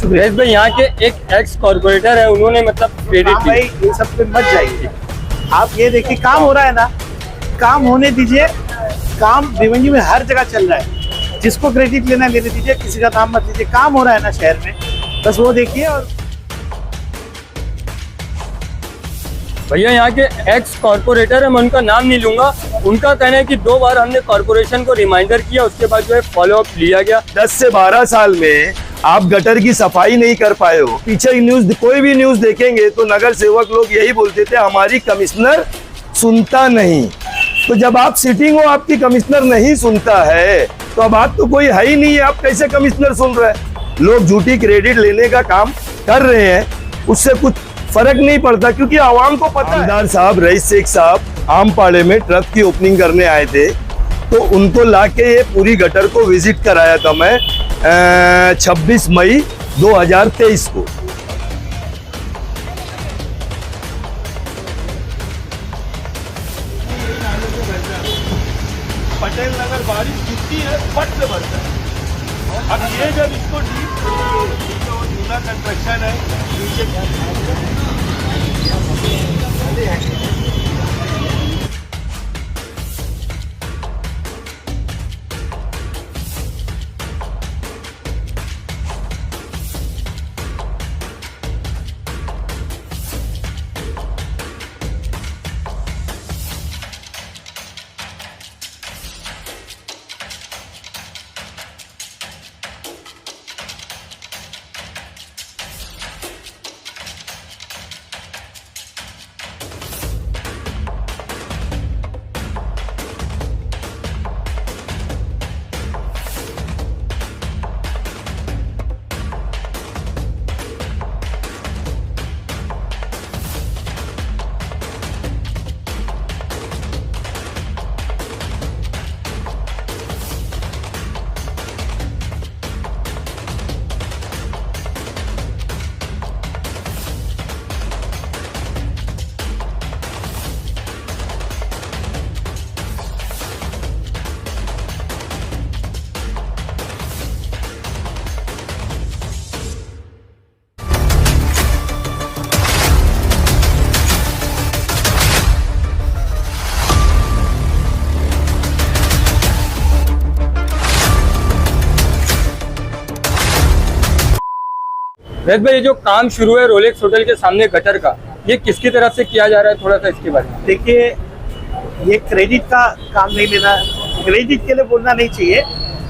सुरेश भाई यहाँ के एक एक्स कॉर्पोरेटर है, उन्होंने मतलब क्रेडिट भाई ये सब पे मत जाइए। आप ये देखिए काम हो रहा है ना, काम होने दीजिए। काम भिवंडी में हर जगह चल रहा है, जिसको क्रेडिट लेना लेने दीजिए, किसी का नाम मत लीजिए। काम हो रहा है ना शहर में, बस वो देखिए। और भैया यहाँ के एक्स कॉर्पोरेटर है, मैं उनका नाम नहीं लूंगा। उनका कहना है कि 2 बार हमने कॉर्पोरेशन को रिमाइंडर किया, उसके बाद जो है फॉलो अप लिया गया। 10 से 12 साल में आप गटर की सफाई नहीं कर पाए हो। पीछे न्यूज, कोई भी न्यूज देखेंगे तो नगर सेवक लोग यही बोलते थे हमारी कमिश्नर सुनता नहीं। तो जब आप सिटिंग हो, आपकी कमिश्नर नहीं सुनता है तो अब आप तो कोई है ही नहीं है, आप कैसे कमिश्नर सुन रहे हैं। लोग झूठी क्रेडिट लेने का काम कर रहे हैं, उससे कुछ फर्क नहीं पड़ता क्योंकि आवाम को पता है। आमदार साहब, रईस शेख साहब आमपाड़े में ट्रक की ओपनिंग करने आए थे, तो उनको लाके ये पूरी गटर को विजिट कराया था मैं 26 मई 2023 को। पटेल नगर बारिश गिरती है, फट से भरता है। अब ये जब इसको नीला कंस्ट्रक्शन है नीचे सुरेश भाई, ये जो काम शुरू है रोलेक्स होटल के सामने गटर का, ये किसकी तरफ से किया जा रहा है, थोड़ा सा इसके बारे में। देखिए, ये क्रेडिट का काम नहीं लेना, क्रेडिट के लिए बोलना नहीं चाहिए।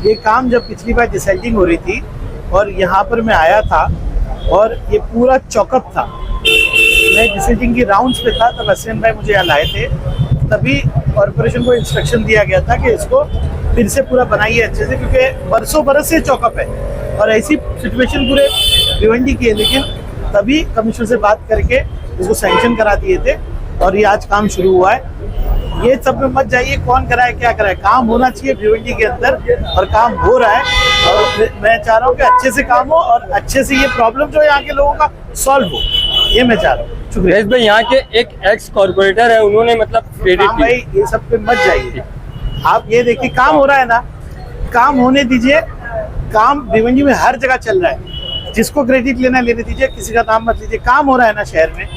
ये काम जब पिछली बार डिसल्टिंग हो रही थी और यहाँ पर मैं आया था और ये पूरा चौकअप था, मैं डिसल्टिंग की राउंड्स पे था, तब हसन भाई मुझे यहाँ लाए थे। तभी कॉर्पोरेशन को इंस्ट्रक्शन दिया गया था कि इसको फिर से पूरा बनाइए अच्छे से, क्योंकि बरसों बरस से चौकअप है और ऐसी सिचुएशन पूरे भिवंडी की है। लेकिन तभी कमिश्नर से बात करके इसको सैंक्शन करा दिए थे और ये आज काम शुरू हुआ है। ये सब में मत जाइए कौन कराए क्या कराए, काम होना चाहिए भिवंडी के अंदर और काम हो रहा है। और मैं चाह रहा हूँ कि अच्छे से काम हो और अच्छे से ये प्रॉब्लम जो यहाँ के लोगों का सॉल्व हो, ये मैं चाह रहा हूँ। सुरेश भाई यहाँ के एक एक्स कॉर्पोरेटर है, उन्होंने मतलब क्रेडिट भाई ये सब पे मत जाइए। आप ये देखिए काम हो रहा है ना, काम होने दीजिए। काम भिवंडी में हर जगह चल रहा है, जिसको क्रेडिट लेना लेने दीजिए, किसी का नाम मत लीजिए। काम हो रहा है ना शहर में,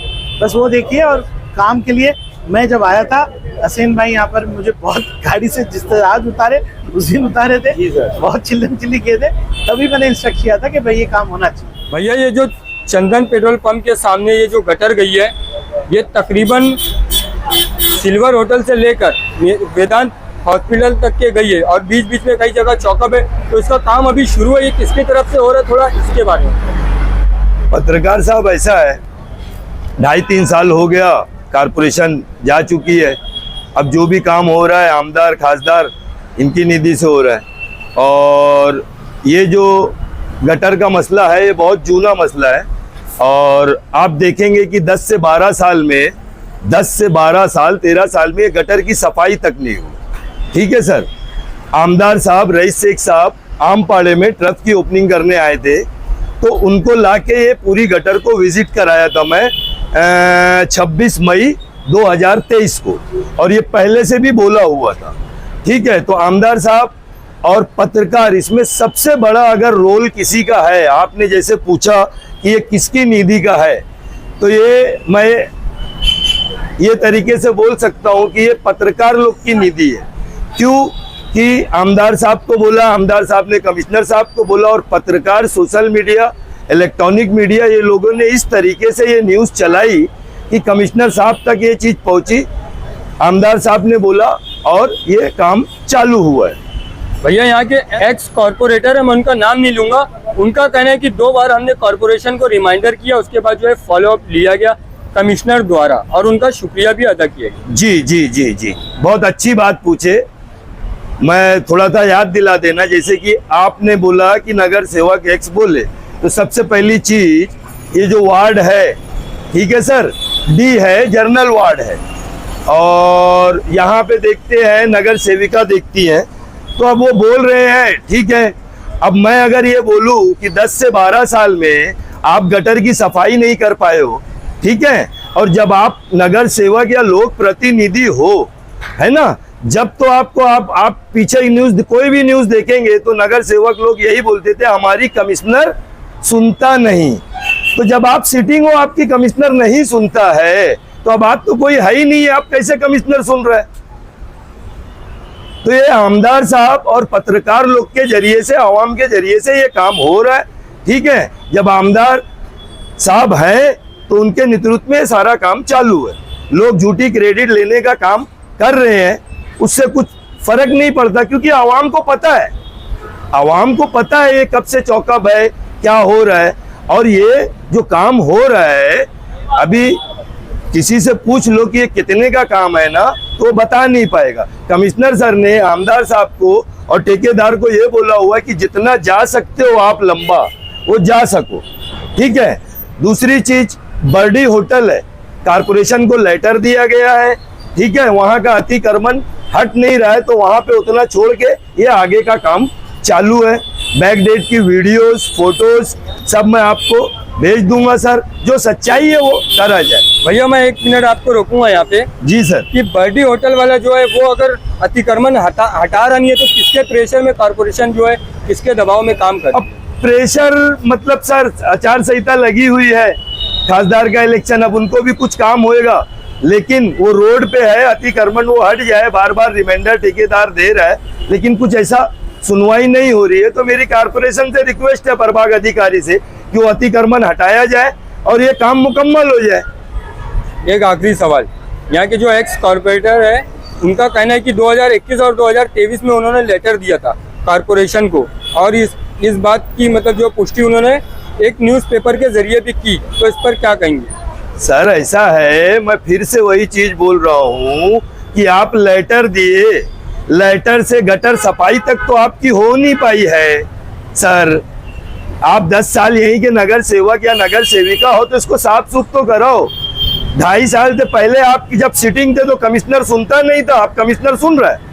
बस वो देखिए। और काम के लिए मैं जब आया था, हसीन भाई यहाँ पर मुझे बहुत गाड़ी से जिस तरह आज उतारे उस दिन उतारे थे, बहुत चिल्लम चिल्ली किए थे, तभी मैंने इंस्ट्रक्ट किया था कि भाई ये काम होना चाहिए। भैया ये जो चंदन पेट्रोल पंप के सामने ये जो गटर गई है, ये तकरीबन सिल्वर होटल से लेकर वेदांत हॉस्पिटल तक के गई है और बीच बीच में कई जगह चौकअप है। तो इसका काम अभी शुरू है, ये किसकी तरफ से हो रहा है, थोड़ा इसके बारे में। पत्रकार साहब, ऐसा है 2.5-3 साल हो गया, कारपोरेशन जा चुकी है। अब जो भी काम हो रहा है आमदार खासदार इनकी निधि से हो रहा है। और ये जो गटर का मसला है, ये बहुत जूना मसला है। और आप देखेंगे कि 10 से 12 साल में 13 साल में गटर की सफाई तक नहीं हुई। ठीक है सर, आमदार साहब, रईस शेख साहब आमपाड़े में ट्रक की ओपनिंग करने आए थे, तो उनको लाके ये पूरी गटर को विजिट कराया था मैं 26 मई 2023 को। और ये पहले से भी बोला हुआ था। ठीक है, तो आमदार साहब और पत्रकार, इसमें सबसे बड़ा अगर रोल किसी का है, आपने जैसे पूछा कि ये किसकी निधि का है, तो ये मैं ये तरीके से बोल सकता हूँ कि ये पत्रकार लोग की निधि है। क्यों कि आमदार साहब को बोला, आमदार साहब ने कमिश्नर साहब को बोला, और पत्रकार, सोशल मीडिया, इलेक्ट्रॉनिक मीडिया, ये लोगों ने इस तरीके से ये न्यूज़ चलाई कि कमिश्नर साहब तक ये चीज़ पहुंची, आमदार साहब ने बोला और ये काम चालू हुआ है। भैया यहाँ के एक्स कॉर्पोरेटर है, मैं उनका नाम नहीं लूंगा, उनका कहना है कि 2 बार हमने कॉर्पोरेशन को रिमाइंडर किया, उसके बाद जो है फॉलोअप लिया गया कमिश्नर द्वारा और उनका शुक्रिया भी अदा किया गया। जी जी जी जी, बहुत अच्छी बात पूछे। मैं थोड़ा सा याद दिला देना, जैसे कि आपने बोला कि नगर सेवक एक्स बोले, तो सबसे पहली चीज ये जो वार्ड है, ठीक है सर, डी है, जर्नल वार्ड है, और यहाँ पे देखते हैं नगर सेविका देखती हैं, तो अब वो बोल रहे हैं, ठीक है। अब मैं अगर ये बोलूँ कि 10 से 12 साल में आप गटर की सफाई नहीं कर पाए हो, ठीक है, और जब आप नगर सेवक या लोक प्रतिनिधि हो, है ना, जब तो आपको आप पीछे न्यूज, कोई भी न्यूज देखेंगे तो नगर सेवक लोग यही बोलते थे, हमारी कमिश्नर सुनता नहीं। तो जब आप सिटिंग हो, आपकी कमिश्नर नहीं सुनता है, तो अब आप तो कोई है ही नहीं है, आप कैसे कमिश्नर सुन रहे हैं? तो ये आमदार साहब और पत्रकार लोग के जरिए से, आवाम के जरिए से ये काम हो रहा है, ठीक है। जब आमदार साहब हैं तो उनके नेतृत्व में सारा काम चालू है। लोग झूठी क्रेडिट लेने का काम कर रहे हैं, उससे कुछ फर्क नहीं पड़ता, क्योंकि आवाम को पता है, आवाम को पता है ये कब से चौकअप है, क्या हो रहा है। और ये जो काम हो रहा है, अभी किसी से पूछ लो कि ये कितने का काम है ना, तो बता नहीं पाएगा। कमिश्नर सर ने आमदार साहब को और ठेकेदार को ये बोला हुआ है कि जितना जा सकते हो आप लंबा, वो जा सको, ठीक है। दूसरी चीज, बर्डी होटल है, कारपोरेशन को लेटर दिया गया है, ठीक है, वहां का अतिक्रमण हट नहीं रहा है, तो वहां पे उतना छोड़ के ये आगे का काम चालू है। बैकडेट की वीडियोस, फोटोज सब मैं आपको भेज दूंगा सर, जो सच्चाई है वो करा जाए। भैया मैं 1 मिनट आपको रोकूंगा यहाँ पे जी सर। कि बर्डी होटल वाला जो है वो अगर अतिक्रमण हटा रहा नहीं है, तो किसके प्रेशर में कॉर्पोरेशन जो है, किसके दबाव में काम कर? अब प्रेशर मतलब सर, आचार संहिता लगी हुई है, खासदार का इलेक्शन, अब उनको भी कुछ काम होएगा, लेकिन वो रोड पे है, अतिक्रमण वो हट जाए, बार बार रिमाइंडर ठेकेदार दे रहा है, लेकिन कुछ ऐसा सुनवाई नहीं हो रही है। तो मेरी कारपोरेशन से रिक्वेस्ट है, प्रभाग अधिकारी से, कि वो अतिक्रमण हटाया जाए और ये काम मुकम्मल हो जाए। एक आखिरी सवाल, यहाँ के जो एक्स कॉर्पोरेटर है, उनका कहना है कि 2021 और 2023 में उन्होंने लेटर दिया था कॉर्पोरेशन को, और इस बात की मतलब जो पुष्टि उन्होंने एक न्यूज़पेपर के जरिए भी की, तो इस पर क्या कहेंगे? सर ऐसा है, मैं फिर से वही चीज बोल रहा हूँ कि आप लेटर दिए, लेटर से गटर सफाई तक तो आपकी हो नहीं पाई है सर। आप 10 साल यहीं के नगर सेवक या नगर सेविका हो, तो इसको साफ सुथ तो करो। 2.5 साल से पहले आपकी जब सिटिंग थे तो कमिश्नर सुनता नहीं था, आप कमिश्नर सुन रहे हैं।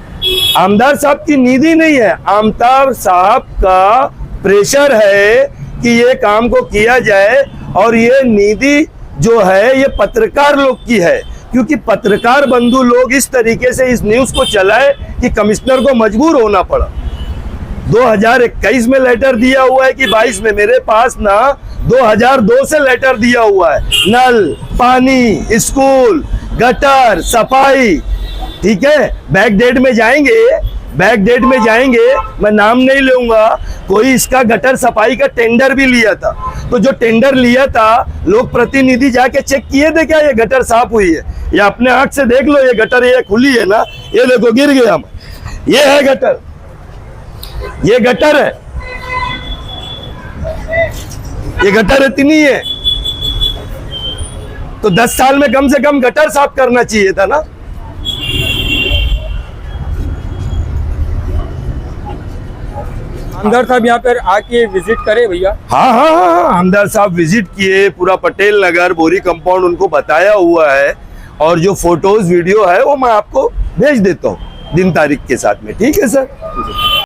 आमदार साहब की निधि नहीं है, आमदार साहब का प्रेशर है कि ये काम को किया जाए, और ये निधि जो है ये पत्रकार लोग की है, क्योंकि पत्रकार बंधु लोग इस तरीके से इस न्यूज को चलाए कि कमिश्नर को मजबूर होना पड़ा। 2021 में लेटर दिया हुआ है कि 22 में, मेरे पास ना 2002 से लेटर दिया हुआ है, नल, पानी, स्कूल, गटर, सफाई, ठीक है। बैक डेट में जाएंगे, बैक डेट में जाएंगे, मैं नाम नहीं लूंगा, कोई इसका गटर सफाई का टेंडर भी लिया था, तो जो टेंडर लिया था लोक प्रतिनिधि जाके चेक किए थे क्या ये गटर साफ हुई है? या अपने आंख से देख लो, ये गटर ये खुली है ना, ये देखो गिर गया, ये है गटर, ये गटर है, ये गटर इतनी है, तो 10 साल में कम से कम गटर साफ करना चाहिए था ना। आमदार साहब यहाँ पर आके विजिट करे भैया? हाँ हाँ हाँ, आमदार साहब विजिट किए, पूरा पटेल नगर बोरी कंपाउंड उनको बताया हुआ है, और जो फोटोज वीडियो है वो मैं आपको भेज देता हूँ दिन तारीख के साथ में, ठीक है सर।